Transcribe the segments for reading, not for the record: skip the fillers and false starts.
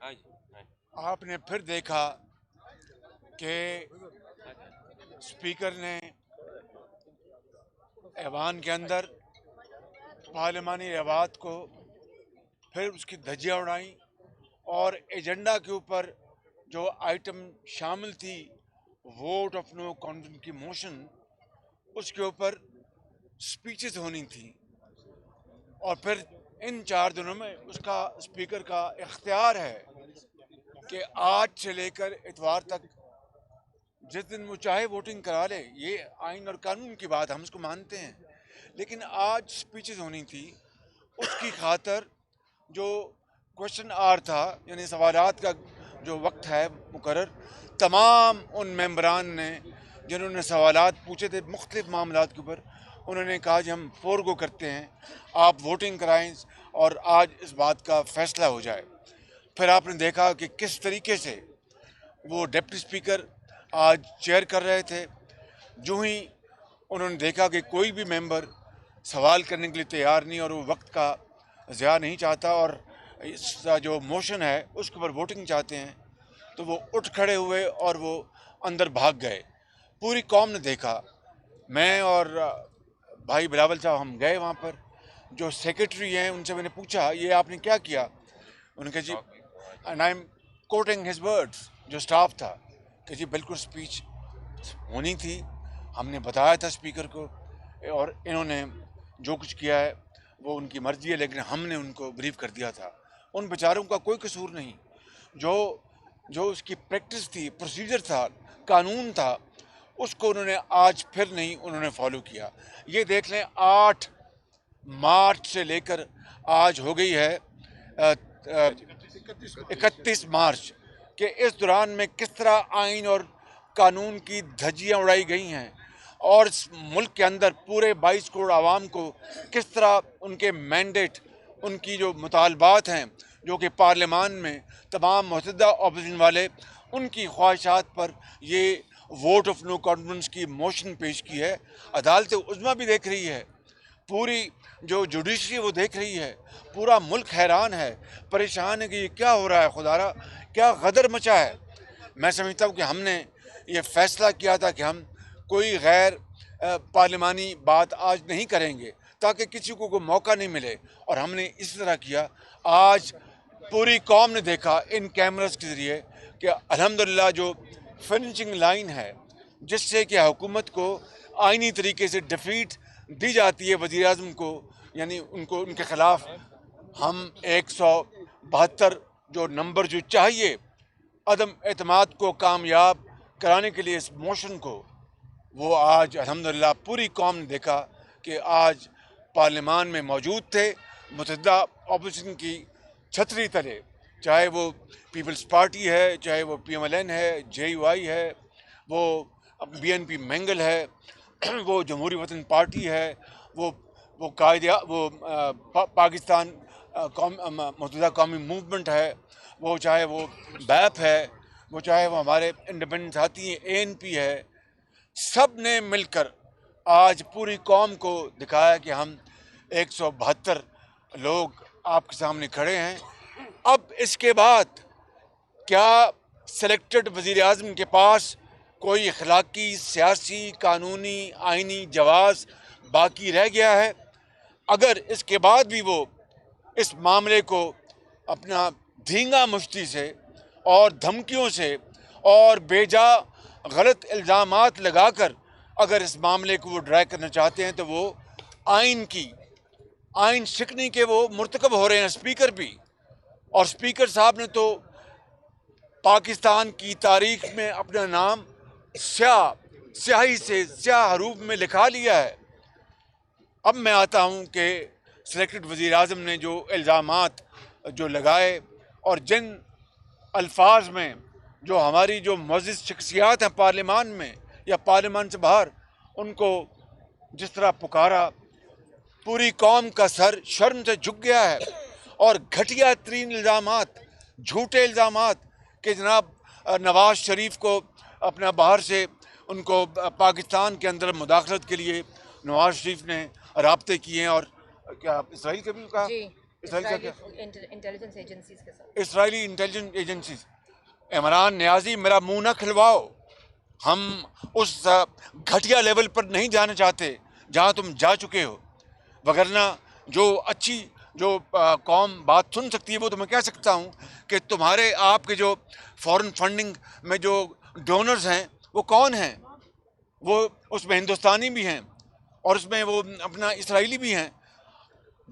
آپ نے پھر دیکھا کہ اسپیکر نے ایوان کے اندر پارلیمانی روایت کو پھر اس کی دھجیاں اڑائیں اور ایجنڈا کے اوپر جو آئٹم شامل تھی ووٹ آف نو کانفیڈنس کی موشن، اس کے اوپر سپیچز ہونی تھیں، اور پھر ان 4 دنوں میں اس کا اسپیکر کا اختیار ہے کہ آج سے لے کر اتوار تک جس دن وہ چاہے ووٹنگ کرا لے. یہ آئین اور قانون کی بات، ہم اس کو مانتے ہیں، لیکن آج سپیچز ہونی تھی. اس کی خاطر جو کوشچن آر تھا، یعنی سوالات کا جو وقت ہے مقرر، تمام ان ممبران نے جنہوں نے سوالات پوچھے تھے مختلف معاملات کے اوپر، انہوں نے کہا کہ ہم فورگو کرتے ہیں، آپ ووٹنگ کرائیں اور آج اس بات کا فیصلہ ہو جائے. پھر آپ نے دیکھا کہ کس طریقے سے وہ ڈپٹی اسپیکر آج چیئر کر رہے تھے. جو ہی انہوں نے دیکھا کہ کوئی بھی ممبر سوال کرنے کے لیے تیار نہیں اور وہ وقت کا ضیاع نہیں چاہتا اور اس کا جو موشن ہے اس کے اوپر ووٹنگ چاہتے ہیں، تو وہ اٹھ کھڑے ہوئے اور وہ اندر بھاگ گئے. پوری قوم نے دیکھا. میں اور بھائی بلاول صاحب ہم گئے وہاں پر. جو سیکرٹری ہیں ان سے میں نے پوچھا یہ آپ نے کیا کیا؟ انہوں نے کہا جی and I am quoting his words, جو سٹاف تھا، کہ جی بالکل سپیچ ہونی تھی، ہم نے بتایا تھا اسپیکر کو، اور انہوں نے جو کچھ کیا ہے وہ ان کی مرضی ہے، لیکن ہم نے ان کو بریف کر دیا تھا. ان بیچاروں کا کوئی قصور نہیں. جو اس کی پریکٹس تھی، پروسیجر تھا، قانون تھا، اس کو انہوں نے آج پھر نہیں انہوں نے فالو کیا. یہ دیکھ لیں 8 مارچ سے لے کر آج ہو گئی ہے 31 مارچ، کہ اس دوران میں کس طرح آئین اور قانون کی دھجیاں اڑائی گئی ہیں، اور اس ملک کے اندر پورے 22 کروڑ عوام کو کس طرح ان کے مینڈیٹ، ان کی جو مطالبات ہیں جو کہ پارلیمان میں تمام متحدہ اپوزیشن والے ان کی خواہشات پر یہ ووٹ آف نو کانفیڈنس کی موشن پیش کی ہے. عدالت عظمیٰ بھی دیکھ رہی ہے، پوری جو جوڈیشری وہ دیکھ رہی ہے، پورا ملک حیران ہے، پریشان ہے کہ یہ کیا ہو رہا ہے. خدارا کیا غدر مچا ہے. میں سمجھتا ہوں کہ ہم نے یہ فیصلہ کیا تھا کہ ہم کوئی غیر پارلیمانی بات آج نہیں کریں گے تاکہ کسی کو کوئی موقع نہیں ملے، اور ہم نے اس طرح کیا. آج پوری قوم نے دیکھا ان کیمراز کے ذریعے کہ الحمدللہ جو فنشنگ لائن ہے جس سے کہ حکومت کو آئینی طریقے سے ڈیفیٹ دی جاتی ہے وزیر اعظم کو، یعنی ان کے خلاف ہم 172 جو نمبر جو چاہیے عدم اعتماد کو کامیاب کرانے کے لیے اس موشن کو، وہ آج الحمدللہ پوری قوم نے دیکھا کہ آج پارلیمان میں موجود تھے. متحدہ اپوزیشن کی چھتری تلے، چاہے وہ پیپلز پارٹی ہے، چاہے وہ پی ایم ایل این ہے، جے یو آئی ہے، وہ بی این پی مینگل ہے، وہ جمہوری وطن پارٹی ہے، وہ پاکستان متحدہ قومی موومنٹ ہے، وہ چاہے وہ بیپ ہے، وہ چاہے وہ ہمارے انڈیپینڈنٹ ساتھی ہیں اے این پی ہے. سب نے مل کر آج پوری قوم کو دکھایا کہ ہم 172 لوگ آپ کے سامنے کھڑے ہیں. اب اس کے بعد کیا سلیکٹڈ وزیر اعظم کے پاس کوئی اخلاقی، سیاسی، قانونی، آئینی جواز باقی رہ گیا ہے؟ اگر اس کے بعد بھی وہ اس معاملے کو اپنا دھینگا مشتی سے اور دھمکیوں سے اور بے جا غلط الزامات لگا کر اگر اس معاملے کو وہ ڈرائی کرنا چاہتے ہیں، تو وہ آئین شکنی کے وہ مرتکب ہو رہے ہیں اسپیکر بھی. اور اسپیکر صاحب نے تو پاکستان کی تاریخ میں اپنا نام سیاہی سے سیاہ حروف میں لکھا لیا ہے. اب میں آتا ہوں کہ سلیکٹڈ وزیر اعظم نے جو الزامات جو لگائے اور جن الفاظ میں جو ہماری جو معزز شخصیات ہیں پارلیمان میں یا پارلیمان سے باہر، ان کو جس طرح پکارا، پوری قوم کا سر شرم سے جھک گیا ہے. اور گھٹیا ترین الزامات، جھوٹے الزامات کہ جناب نواز شریف کو اپنا باہر سے ان کو پاکستان کے اندر مداخلت کے لیے نواز شریف نے رابطے کیے ہیں. اور کیا اسرائیل کے بھی کہا؟ انٹیلیجنس ایجنسیز کے ساتھ. اسرائیلی انٹیلیجنس ایجنسیز. عمران نیازی میرا منہ نہ کھلواؤ، ہم اس گھٹیا لیول پر نہیں جانا چاہتے جہاں تم جا چکے ہو، وگرنہ جو اچھی جو قوم بات سن سکتی ہے وہ تو میں کہہ سکتا ہوں کہ تمہارے آپ کے جو فورن فنڈنگ میں جو ڈونرز ہیں وہ کون ہیں؟ وہ اس میں ہندوستانی بھی ہیں اور اس میں وہ اپنا اسرائیلی بھی ہیں.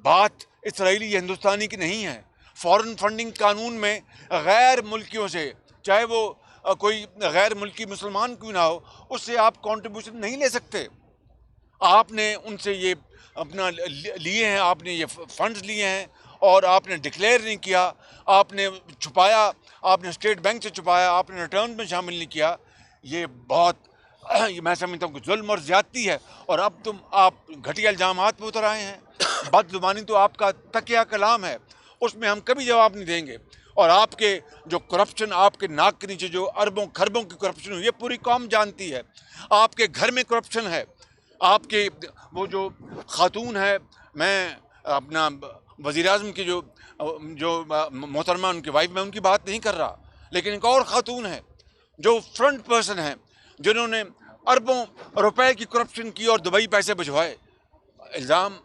بات اسرائیلی یا ہندوستانی کی نہیں ہے. فورن فنڈنگ قانون میں غیر ملکیوں سے، چاہے وہ کوئی غیر ملکی مسلمان کیوں نہ ہو، اس سے آپ کنٹریبیوشن نہیں لے سکتے. آپ نے ان سے یہ اپنا لیے ہیں، آپ نے یہ فنڈز لیے ہیں اور آپ نے ڈکلیئر نہیں کیا، آپ نے چھپایا، آپ نے اسٹیٹ بینک سے چھپایا، آپ نے ریٹرن میں شامل نہیں کیا. یہ بہت میں سمجھتا ہوں کہ ظلم اور زیادتی ہے. اور اب آپ گھٹیا الزامات پہ اتر آئے ہیں. بد زبانی تو آپ کا تکیہ کلام ہے، اس میں ہم کبھی جواب نہیں دیں گے. اور آپ کے جو کرپشن، آپ کے ناک کے نیچے جو اربوں کھربوں کی کرپشن ہوئی ہے، پوری قوم جانتی ہے. آپ کے گھر میں کرپشن ہے. آپ کے وہ جو خاتون ہے، میں اپنا وزیر اعظم کی جو محترمہ ان کی وائف، میں ان کی بات نہیں کر رہا، لیکن ایک اور خاتون ہے جو فرنٹ پرسن ہیں، جنہوں نے اربوں روپے کی کرپشن کی اور دبئی پیسے بھجوائے. الزام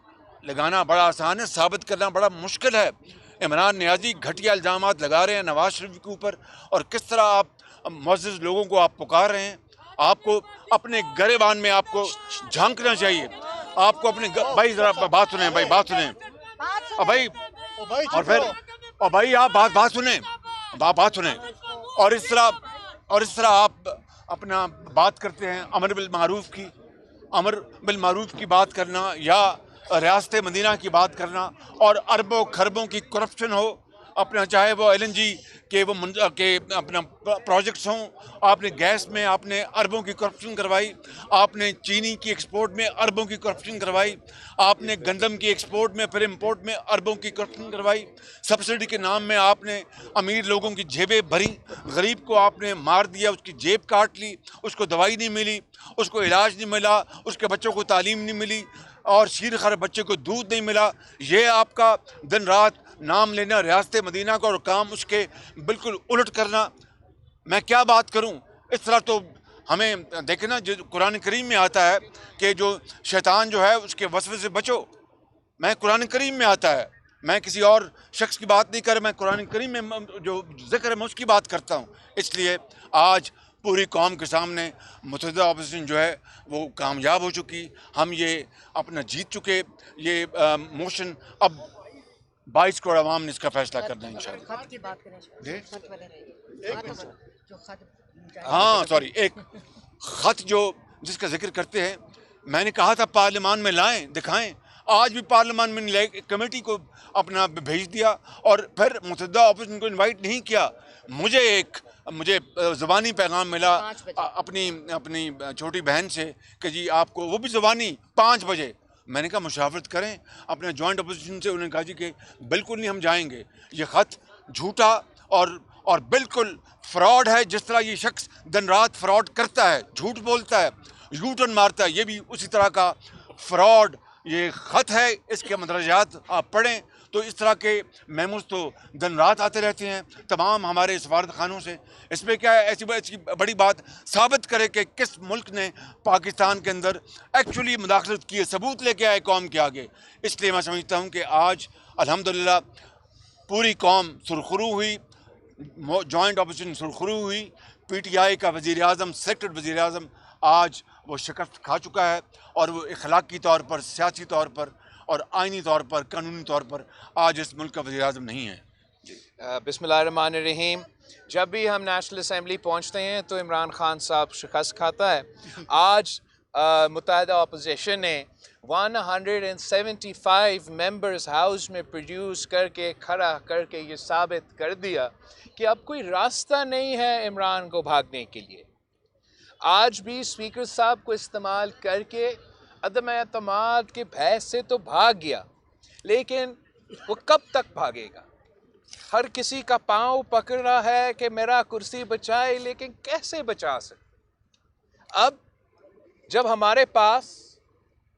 لگانا بڑا آسان ہے، ثابت کرنا بڑا مشکل ہے. عمران نیازی گھٹیا الزامات لگا رہے ہیں نواز شریف کے اوپر، اور کس طرح آپ معزز لوگوں کو آپ پکار رہے ہیں. آپ کو اپنے گریبان میں آپ کو جھانکنا چاہیے. آپ کو اپنے بھائی ذرا بات سنیں، بھائی بات سنیں، اور بھائی اور پھر اور بھائی آپ بات سنیں، بات سنیں. اور اس طرح آپ اپنا بات کرتے ہیں امر بالمعروف کی بات کرنا، یا ریاست مدینہ کی بات کرنا، اور اربوں کھربوں کی کرپشن ہو اپنا، چاہے وہ LNG کے اپنا پروجیکٹس ہوں. آپ نے گیس میں آپ نے اربوں کی کرپشن کروائی، آپ نے چینی کی ایکسپورٹ میں اربوں کی کرپشن کروائی، آپ نے گندم کی ایکسپورٹ میں پھر امپورٹ میں اربوں کی کرپشن کروائی. سبسڈی کے نام میں آپ نے امیر لوگوں کی جیبیں بھری، غریب کو آپ نے مار دیا، اس کی جیب کاٹ لی، اس کو دوائی نہیں ملی، اس کو علاج نہیں ملا، اس کے بچوں کو تعلیم نہیں ملی، اور شیر خر بچے کو دودھ نہیں ملا. یہ آپ کا دن رات نام لینا ریاست مدینہ کا، اور کام اس کے بالکل الٹ کرنا. میں کیا بات کروں؟ اس طرح تو ہمیں دیکھیں نا، جو قرآن کریم میں آتا ہے کہ جو شیطان جو ہے اس کے وسوسے سے بچو. میں قرآن کریم میں آتا ہے، میں کسی اور شخص کی بات نہیں کر رہا، میں قرآن کریم میں جو ذکر ہے میں اس کی بات کرتا ہوں. اس لیے آج پوری قوم کے سامنے متحدہ اپوزیشن جو ہے وہ کامیاب ہو چکی. ہم یہ اپنا جیت چکے. یہ موشن اب 22 کروڑ عوام نے اس کا فیصلہ کرنا ہے انشاءاللہ. خط کی بات کریں، خط والے جو خط، ہاں سوری، ایک خط جس کا ذکر کرتے ہیں، میں نے کہا تھا پارلیمان میں لائیں، دکھائیں. آج بھی پارلیمان میں لے کمیٹی کو اپنا بھیج دیا، اور پھر متحدہ اپوزیشن کو انوائٹ نہیں کیا. مجھے زبانی پیغام ملا اپنی چھوٹی بہن سے کہ جی آپ کو، وہ بھی زبانی 5 بجے. میں نے کہا مشاورت کریں اپنے جوائنٹ اپوزیشن سے. انہوں نے کہا جی کہ بالکل نہیں، ہم جائیں گے. یہ خط جھوٹا اور بالکل فراڈ ہے. جس طرح یہ شخص دن رات فراڈ کرتا ہے، جھوٹ بولتا ہے، یو ٹرن مارتا ہے، یہ بھی اسی طرح کا فراڈ یہ خط ہے. اس کے مدرجات آپ پڑھیں تو اس طرح کے میموز تو دن رات آتے رہتے ہیں تمام ہمارے سفارت خانوں سے. اس میں کیا ہے ایسی بڑی بات ثابت کرے کہ کس ملک نے پاکستان کے اندر ایکچولی مداخلت کی ہے، ثبوت لے کے آئے قوم کے آگے. اس لیے میں سمجھتا ہوں کہ آج الحمدللہ پوری قوم سرخرو ہوئی، جوائنٹ اپوزیشن سرخرو ہوئی. PTI کا وزیر اعظم، سلیکٹڈ وزیر اعظم آج وہ شکست کھا چکا ہے، اور وہ اخلاقی طور پر، سیاسی طور پر اور آئینی طور پر، قانونی طور پر آج اس ملک کا وزیر اعظم نہیں ہے. بسم اللہ الرحمن الرحیم. جب بھی ہم نیشنل اسمبلی پہنچتے ہیں تو عمران خان صاحب شکست کھاتا ہے. آج متحدہ اپوزیشن نے 175 ممبرز ہاؤس میں پروڈیوس کر کے کھڑا کر کے یہ ثابت کر دیا کہ اب کوئی راستہ نہیں ہے عمران کو بھاگنے کے لیے. آج بھی اسپیکر صاحب کو استعمال کر کے عدم اعتماد کے بحث سے تو بھاگ گیا، لیکن وہ کب تک بھاگے گا؟ ہر کسی کا پاؤں پکڑ رہا ہے کہ میرا کرسی بچائے، لیکن کیسے بچا سکتے؟ اب جب ہمارے پاس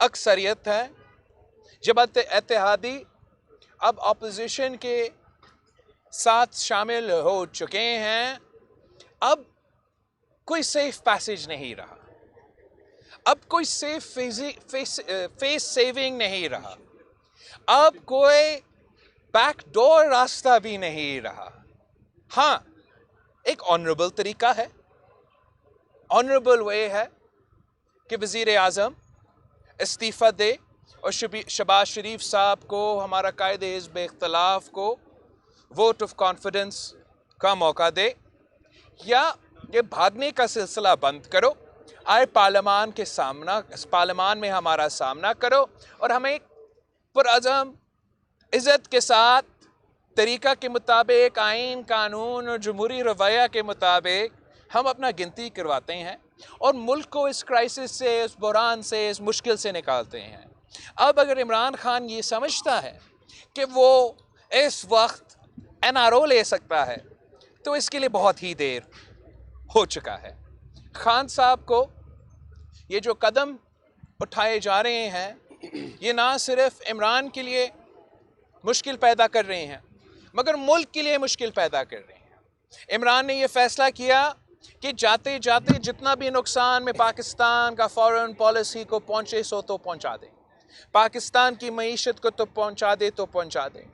اکثریت ہے، جب اتحادی اب اپوزیشن کے ساتھ شامل ہو چکے ہیں، اب کوئی سیف پیسج نہیں رہا، اب کوئی سیف فیس سیونگ نہیں رہا، اب کوئی بیک ڈور راستہ بھی نہیں رہا۔ ہاں، ایک آنریبل طریقہ ہے، آنریبل وے ہے کہ وزیر اعظم استعفیٰ دے اور شہباز شریف صاحب کو، ہمارا قائد حزب اختلاف کو ووٹ آف کانفیڈنس کا موقع دے، یا یہ بھاگنے کا سلسلہ بند کرو، آئے پارلیمان میں ہمارا سامنا کرو اور ہمیں پرعزم عزت کے ساتھ طریقہ کے مطابق، آئین، قانون اور جمہوری رویہ کے مطابق ہم اپنا گنتی کرواتے ہیں اور ملک کو اس کرائسس سے، اس بحران سے، اس مشکل سے نکالتے ہیں۔ اب اگر عمران خان یہ سمجھتا ہے کہ وہ اس وقت NRO لے سکتا ہے تو اس کے لیے بہت ہی دیر ہو چکا ہے۔ خان صاحب کو یہ جو قدم اٹھائے جا رہے ہیں، یہ نہ صرف عمران کے لیے مشکل پیدا کر رہے ہیں مگر ملک کے لیے مشکل پیدا کر رہے ہیں۔ عمران نے یہ فیصلہ کیا کہ جاتے جاتے جتنا بھی نقصان میں پاکستان کا فارن پالیسی کو پہنچے سو تو پہنچا دیں، پاکستان کی معیشت کو تو پہنچا دے تو پہنچا دیں،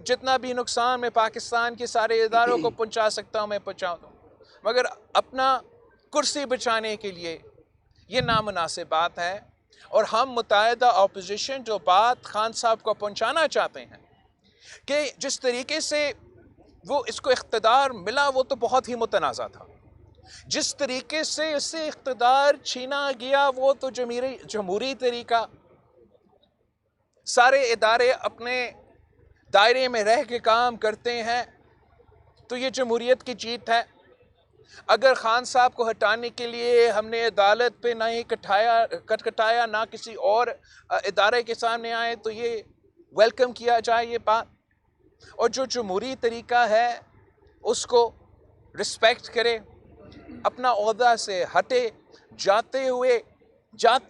جتنا بھی نقصان میں پاکستان کے سارے اداروں کو پہنچا سکتا ہوں میں پہنچا دوں، مگر اپنا کرسی بچانے کے لیے یہ نامناسب بات ہے۔ اور ہم متحدہ اپوزیشن جو بات خان صاحب کو پہنچانا چاہتے ہیں کہ جس طریقے سے وہ اس کو اقتدار ملا وہ تو بہت ہی متنازع تھا، جس طریقے سے اس سے اقتدار چھینا گیا وہ تو جمہوری طریقہ، سارے ادارے اپنے دائرے میں رہ کے کام کرتے ہیں تو یہ جمہوریت کی جیت ہے۔ اگر خان صاحب کو ہٹانے کے لیے ہم نے عدالت پہ نہ ہی کٹکھٹایا، نہ کسی اور ادارے کے سامنے آئے تو یہ ویلکم کیا جائے یہ بات، اور جو جمہوری طریقہ ہے اس کو رسپیکٹ کرے، اپنا عہدہ سے ہٹے، جاتے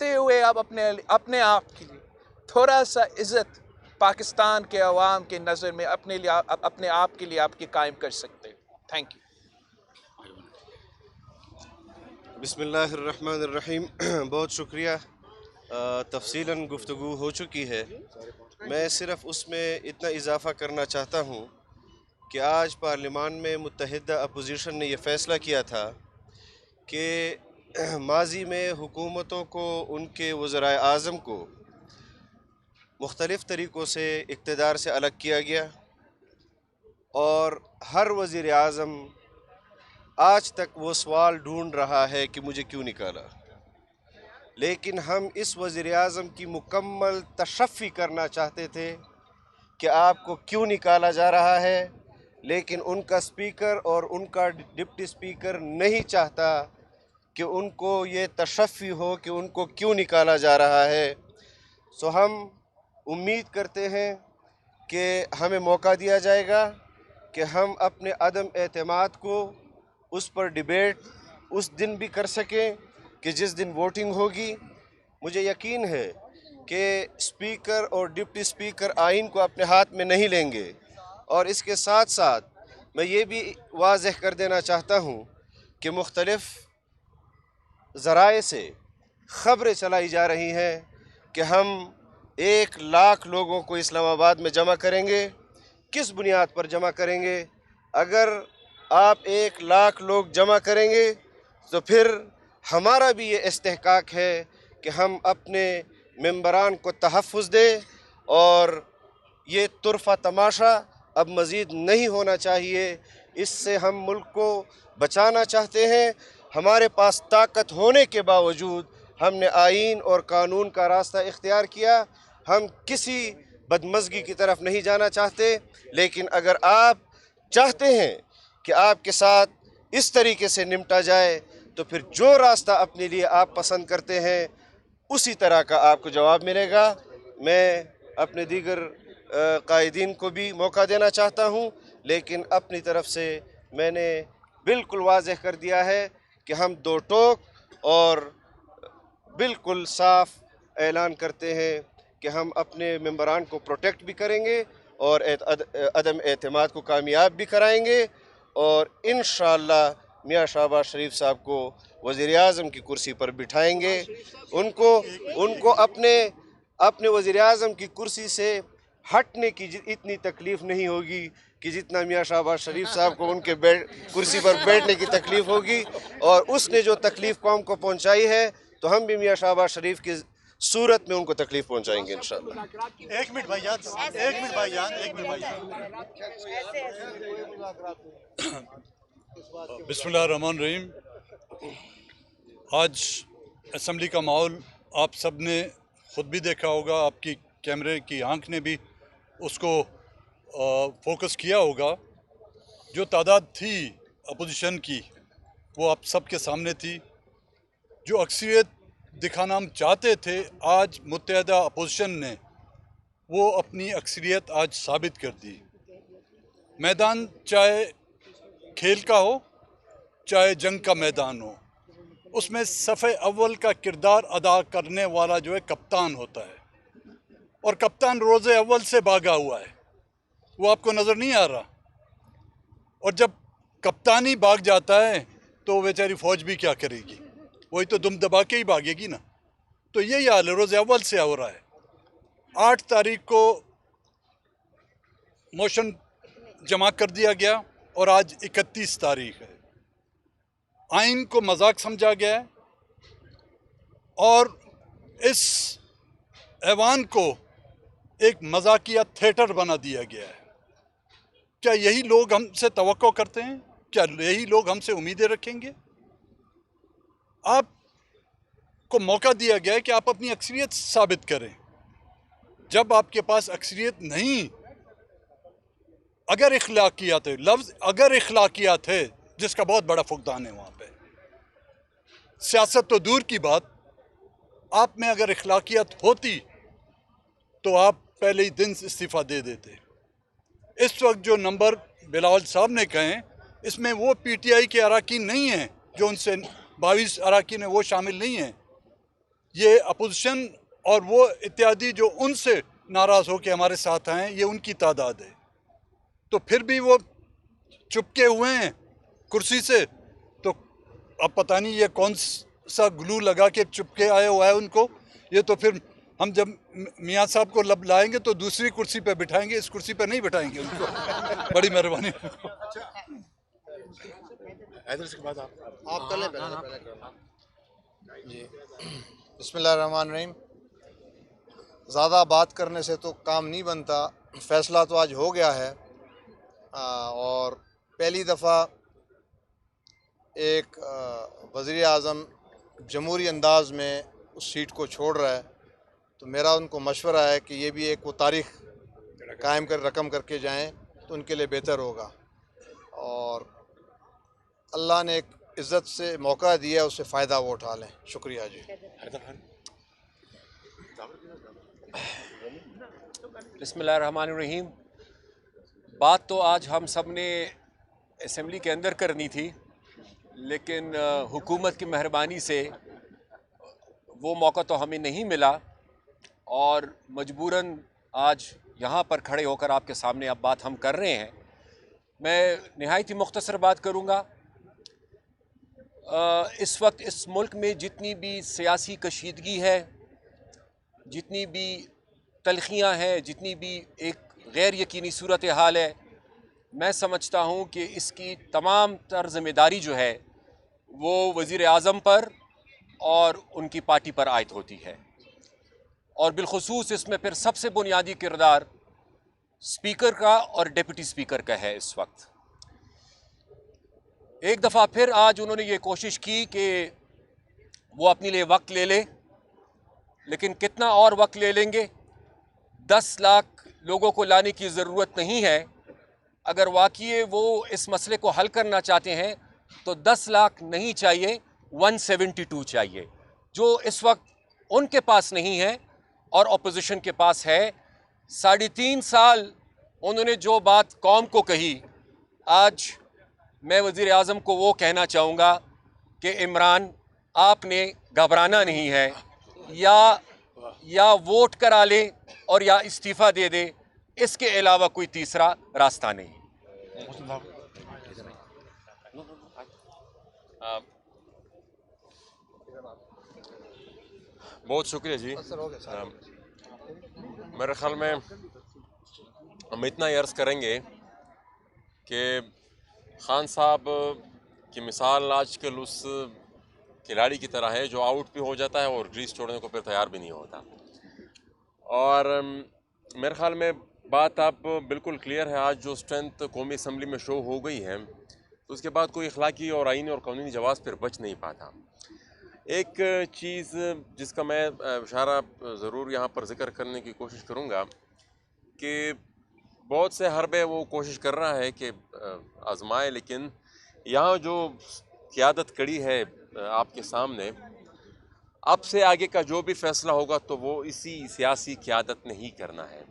ہوئے اب اپنے آپ کے لیے تھوڑا سا عزت پاکستان کے عوام کے نظر میں اپنے آپ کے لیے آپ کی قائم کر سکتے ہیں۔ Thank you. بسم اللہ الرحمن الرحیم۔ بہت شکریہ، تفصیلاً گفتگو ہو چکی ہے۔ میں صرف اس میں اتنا اضافہ کرنا چاہتا ہوں کہ آج پارلیمان میں متحدہ اپوزیشن نے یہ فیصلہ کیا تھا کہ ماضی میں حکومتوں کو، ان کے وزرائے اعظم کو مختلف طریقوں سے اقتدار سے الگ کیا گیا، اور ہر وزیر اعظم آج تک وہ سوال ڈھونڈ رہا ہے کہ مجھے کیوں نکالا۔ لیکن ہم اس وزیر اعظم کی مکمل تشفی کرنا چاہتے تھے کہ آپ کو کیوں نکالا جا رہا ہے، لیکن ان کا اسپیکر اور ان کا ڈپٹی اسپیکر نہیں چاہتا کہ ان کو یہ تشفی ہو کہ ان کو کیوں نکالا جا رہا ہے۔ سو ہم امید کرتے ہیں کہ ہمیں موقع دیا جائے گا کہ ہم اپنے عدم اعتماد کو اس پر ڈیبیٹ اس دن بھی کر سکیں کہ جس دن ووٹنگ ہوگی۔ مجھے یقین ہے کہ اسپیکر اور ڈپٹی اسپیکر آئین کو اپنے ہاتھ میں نہیں لیں گے، اور اس کے ساتھ ساتھ میں یہ بھی واضح کر دینا چاہتا ہوں کہ مختلف ذرائع سے خبریں چلائی جا رہی ہیں کہ ہم 1,00,000 لوگوں کو اسلام آباد میں جمع کریں گے۔ کس بنیاد پر جمع کریں گے؟ اگر آپ 1,00,000 لوگ جمع کریں گے تو پھر ہمارا بھی یہ استحقاق ہے کہ ہم اپنے ممبران کو تحفظ دیں، اور یہ طرفہ تماشا اب مزید نہیں ہونا چاہیے۔ اس سے ہم ملک کو بچانا چاہتے ہیں۔ ہمارے پاس طاقت ہونے کے باوجود ہم نے آئین اور قانون کا راستہ اختیار کیا۔ ہم کسی بدمزگی کی طرف نہیں جانا چاہتے، لیکن اگر آپ چاہتے ہیں کہ آپ کے ساتھ اس طریقے سے نمٹا جائے تو پھر جو راستہ اپنے لیے آپ پسند کرتے ہیں اسی طرح کا آپ کو جواب ملے گا۔ میں اپنے دیگر قائدین کو بھی موقع دینا چاہتا ہوں، لیکن اپنی طرف سے میں نے بالکل واضح کر دیا ہے کہ ہم دو ٹوک اور بالکل صاف اعلان کرتے ہیں کہ ہم اپنے ممبران کو پروٹیکٹ بھی کریں گے اور عدم اعتماد کو کامیاب بھی کرائیں گے، اور انشاءاللہ میاں شہباز شریف صاحب کو وزیر اعظم کی کرسی پر بٹھائیں گے۔ ان کو اپنے وزیر اعظم کی کرسی سے ہٹنے کی اتنی تکلیف نہیں ہوگی کہ جتنا میاں شہباز شریف صاحب کو ان کے کرسی پر بیٹھنے کی تکلیف ہوگی، اور اس نے جو تکلیف قوم کو پہنچائی ہے تو ہم بھی میاں شہباز شریف کی صورت میں ان کو تکلیف پہنچائیں گے انشاءاللہ۔ ایک منٹ بھائی جان۔ بسم اللہ الرحمن الرحیم۔ آج اسمبلی کا ماحول آپ سب نے خود بھی دیکھا ہوگا، آپ کی کیمرے کی آنکھ نے بھی اس کو فوکس کیا ہوگا۔ جو تعداد تھی اپوزیشن کی وہ آپ سب کے سامنے تھی۔ جو اکثریت دکھانا ہم چاہتے تھے، آج متحدہ اپوزیشن نے وہ اپنی اکثریت آج ثابت کر دی۔ میدان چاہے کھیل کا ہو چاہے جنگ کا میدان ہو، اس میں صف اول کا کردار ادا کرنے والا جو ہے کپتان ہوتا ہے، اور کپتان روز اول سے بھاگا ہوا ہے، وہ آپ کو نظر نہیں آ رہا۔ اور جب کپتانی بھاگ جاتا ہے تو بیچاری فوج بھی کیا کرے گی، وہی تو دم دبا کے ہی بھاگے گی نا۔ تو یہی حال ہے، روز اول سے ہو رہا ہے۔ 8 تاریخ کو موشن جمع کر دیا گیا اور آج 31 تاریخ ہے۔ آئین کو مذاق سمجھا گیا ہے اور اس ایوان کو ایک مذاقیہ تھیٹر بنا دیا گیا ہے۔ کیا یہی لوگ ہم سے توقع کرتے ہیں؟ کیا یہی لوگ ہم سے امیدیں رکھیں گے؟ آپ کو موقع دیا گیا ہے کہ آپ اپنی اکثریت ثابت کریں۔ جب آپ کے پاس اکثریت نہیں، اگر اخلاقیات ہے، لفظ اگر اخلاقیات ہے، جس کا بہت بڑا فقدان ہے وہاں پہ، سیاست تو دور کی بات، آپ میں اگر اخلاقیات ہوتی تو آپ پہلے ہی دن استعفیٰ دے دیتے۔ اس وقت جو نمبر بلاول صاحب نے کہیں، اس میں وہ پی ٹی آئی کے اراکین نہیں ہیں، جو ان سے 22 اراکین ہیں وہ شامل نہیں ہیں۔ یہ اپوزیشن اور وہ اتحادی جو ان سے ناراض ہو کے ہمارے ساتھ آئے ہیں، یہ ان کی تعداد ہے۔ تو پھر بھی وہ چپکے ہوئے ہیں کرسی سے، تو اب پتہ نہیں یہ کون سا گلو لگا کے چپکے آئے ہوا ہے ان کو۔ یہ تو پھر ہم جب میاں صاحب کو لب لائیں گے تو دوسری کرسی پہ بٹھائیں گے، اس کرسی پہ نہیں بٹھائیں گے ان کو۔ بڑی مہربانی۔ آپ کر لیں پہلے جی۔ بسم اللہ الرحمن الرحیم۔ زیادہ بات کرنے سے تو کام نہیں بنتا، فیصلہ تو آج ہو گیا ہے، اور پہلی دفعہ ایک وزیر اعظم جمہوری انداز میں اس سیٹ کو چھوڑ رہا ہے، تو میرا ان کو مشورہ ہے کہ یہ بھی ایک وہ تاریخ قائم کر رقم کر کے جائیں تو ان کے لیے بہتر ہوگا۔ اور اللہ نے ایک عزت سے موقع دیا، اس سے فائدہ وہ اٹھا لیں۔ شکریہ جی۔ بسم اللہ الرحمن الرحیم۔ بات تو آج ہم سب نے اسمبلی کے اندر کرنی تھی، لیکن حکومت کی مہربانی سے وہ موقع تو ہمیں نہیں ملا، اور مجبوراً آج یہاں پر کھڑے ہو کر آپ کے سامنے اب بات ہم کر رہے ہیں۔ میں نہایت ہی مختصر بات کروں گا۔ اس وقت اس ملک میں جتنی بھی سیاسی کشیدگی ہے، جتنی بھی تلخیاں ہیں، جتنی بھی ایک غیر یقینی صورتحال ہے، میں سمجھتا ہوں کہ اس کی تمام تر ذمہ داری جو ہے وہ وزیر اعظم پر اور ان کی پارٹی پر عائد ہوتی ہے، اور بالخصوص اس میں پھر سب سے بنیادی کردار اسپیکر کا اور ڈپٹی اسپیکر کا ہے۔ اس وقت ایک دفعہ پھر آج انہوں نے یہ کوشش کی کہ وہ اپنے لیے وقت لے لے، لیکن کتنا اور وقت لے لیں گے؟ 10 لاکھ لوگوں کو لانے کی ضرورت نہیں ہے۔ اگر واقعی وہ اس مسئلے کو حل کرنا چاہتے ہیں تو 10 لاکھ نہیں چاہیے، 172 چاہیے، جو اس وقت ان کے پاس نہیں ہے اور اپوزیشن کے پاس ہے۔ 3.5 سال انہوں نے جو بات قوم کو کہی، آج میں وزیر اعظم کو وہ کہنا چاہوں گا کہ عمران، آپ نے گھبرانا نہیں ہے، یا ووٹ کرا لے اور یا استعفیٰ دے دے، اس کے علاوہ کوئی تیسرا راستہ نہیں. بہت شکریہ جی. میرے خیال میں ہم اتنا ہی عرض کریں گے کہ خان صاحب کی مثال آج کل اس کھلاڑی کی طرح ہے جو آؤٹ بھی ہو جاتا ہے اور گریز چھوڑنے کو پھر تیار بھی نہیں ہوتا. اور میرے خیال میں بات اب بالکل کلیئر ہے. آج جو اسٹرینتھ قومی اسمبلی میں شو ہو گئی ہے تو اس کے بعد کوئی اخلاقی اور آئینی اور قانونی جواز پھر بچ نہیں پاتا. ایک چیز جس کا میں اشارہ ضرور یہاں پر ذکر کرنے کی کوشش کروں گا کہ بہت سے حربے وہ کوشش کر رہا ہے کہ آزمائے، لیکن یہاں جو قیادت کڑی ہے آپ کے سامنے، اب سے آگے کا جو بھی فیصلہ ہوگا تو وہ اسی سیاسی قیادت نے ہی کرنا ہے.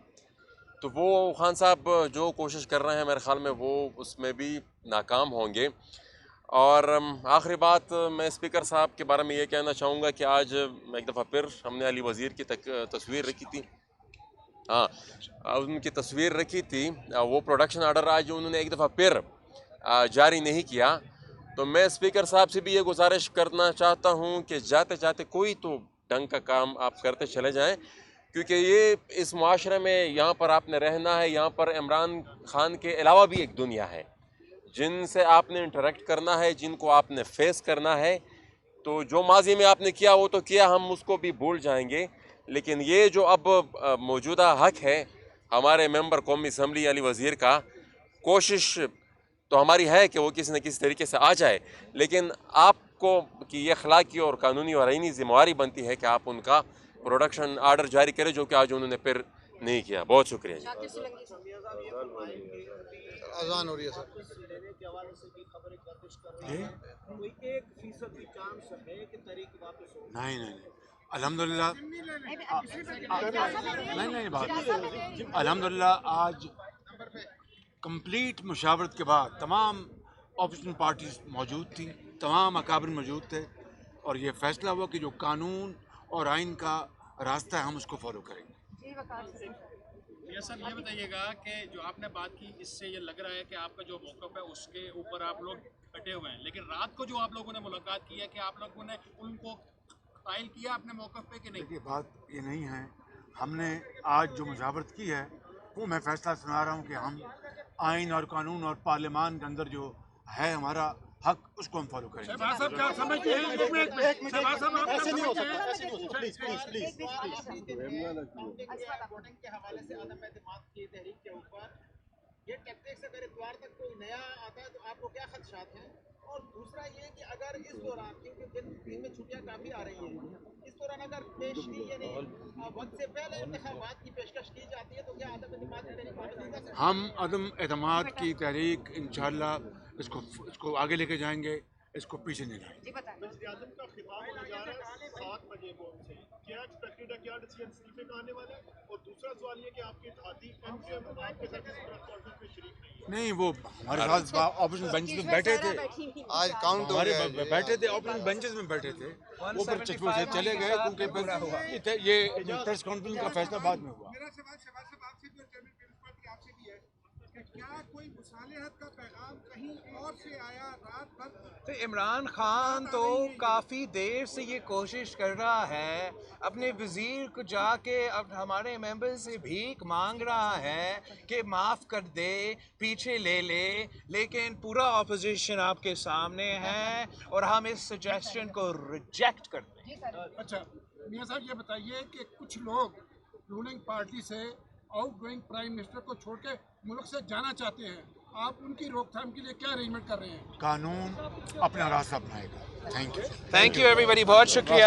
تو وہ خان صاحب جو کوشش کر رہے ہیں میرے خیال میں وہ اس میں بھی ناکام ہوں گے. اور آخری بات میں اسپیکر صاحب کے بارے میں یہ کہنا چاہوں گا کہ آج ایک دفعہ پھر ہم نے علی وزیر کی تصویر رکھی تھی، ان کی تصویر رکھی تھی، وہ پروڈکشن آرڈر آج انہوں نے ایک دفعہ پھر جاری نہیں کیا. تو میں اسپیکر صاحب سے بھی یہ گزارش کرنا چاہتا ہوں کہ جاتے جاتے کوئی تو ڈھنگ کا کام آپ کرتے چلے جائیں، کیونکہ یہ اس معاشرے میں یہاں پر آپ نے رہنا ہے. یہاں پر عمران خان کے علاوہ بھی ایک دنیا ہے جن سے آپ نے انٹریکٹ کرنا ہے، جن کو آپ نے فیس کرنا ہے. تو جو ماضی میں آپ نے کیا وہ تو کیا، ہم اس کو بھی بھول جائیں گے. لیکن یہ جو اب موجودہ حق ہے ہمارے ممبر قومی اسمبلی علی وزیر کا، کوشش تو ہماری ہے کہ وہ کسی نہ کسی طریقے سے آ جائے، لیکن آپ کو کی یہ اخلاقی اور قانونی اور آئینی ذمہ داری بنتی ہے کہ آپ ان کا پروڈکشن آرڈر جاری کریں، جو کہ آج انہوں نے پھر نہیں کیا. بہت شکریہ جی. اذان ہو رہی ہے سر. نہیں الحمدللہ الحمدللہ آج کمپلیٹ مشاورت کے بعد تمام اپوزیشن پارٹیز موجود تھیں، تمام اکابر موجود تھے، اور یہ فیصلہ ہوا کہ جو قانون اور آئین کا راستہ ہے ہم اس کو فالو کریں گے. صاحب یہ بتائیے گا کہ جو آپ نے بات کی اس سے یہ لگ رہا ہے کہ آپ کا جو موقف ہے اس کے اوپر آپ لوگ ڈٹے ہوئے ہیں، لیکن رات کو جو آپ لوگوں نے ملاقات کی ہے کہ آپ لوگوں نے ان کو قائل کیا اپنے موقف پہ کہ نہیں؟ دیکھیے بات یہ نہیں ہے، ہم نے آج جو مشاورت کی ہے وہ میں فیصلہ سنا رہا ہوں کہ ہم آئین اور قانون اور پارلیمان کے اندر جو ہے ہمارا حق اس کو ہم فالو کریں گے. شہباز صاحب کیا سمجھتے ہیں؟ شہباز صاحب آپ کیا سمجھتے ہیں؟ ووٹنگ کے حوالے سے عدم اعتماد کی تحریک کے اوپر یہ ٹیکٹکس اگر اتوار تک کوئی نیا آتا ہے تو آپ کو کیا خدشات ہیں؟ اور دوسرا یہ کہ اگر اس دوران، کیونکہ دن میں چھٹیاں کافی آ رہی ہیں، اس دوران اگر پیشگی یعنی وقت سے پہلے انتخابات کی پیشکش کی جاتی ہے تو کیا عدم اعتماد کی تحریک واپس لے گا؟ ہم عدم اعتماد کی تحریک انشاءاللہ اس کو آگے لے کے جائیں گے، اس کو پیچھے نہیں لائیں گے. وزیر اعظم کا خطاب ہونے جا رہا ہے 7 بجے کو سے، کیا ایکسپیکٹڈ ہے، کیا ڈیسیژن استعفے کا آنے والا ہے؟ اور دوسرا سوال یہ کہ آپ کے اتحادی ایم کے آپ کے ساتھ اس پریس کانفرنس میں شریک نہیں ہے. نہیں، وہ ہمارے ساتھ اپوزیشن بینچز میں بیٹھے تھے، آج کاؤنٹ ہو گیا ہے. بیٹھے تھے اپوزیشن بینچز میں بیٹھے تھے، وہ پھر چشموں سے چلے گئے کیونکہ یہ پریس کانفرنس کا فیصلہ بعد میں ہوا. میرا سوال شہباز صاحب آپ سے بھی اور چیئرمین پیپلز پارٹی آپ سے بھی ہے کہ کیا کوئی مصالحت کا پیغام کہیں اور سے آیا رات بھر؟ تو عمران خان تو کافی دیر سے یہ کوشش کر رہا ہے، اپنے وزیر کو جا کے اب ہمارے ممبر سے بھیک مانگ رہا ہے کہ معاف کر دے، پیچھے لے لے، لیکن پورا اپوزیشن آپ کے سامنے ہے اور ہم اس سجیشن کو ریجیکٹ کرتے ہیں. اچھا میاں صاحب یہ بتائیے کہ کچھ لوگ رولنگ پارٹی سے آؤٹ گوئنگ پرائم منسٹر کو چھوڑ کے ملک سے جانا چاہتے ہیں، آپ ان کی روک تھام کے لیے کیا ارینجمنٹ کر رہے ہیں؟ قانون اپنا راستہ اپنائے گا. Thank you thank you everybody, بہت شکریہ.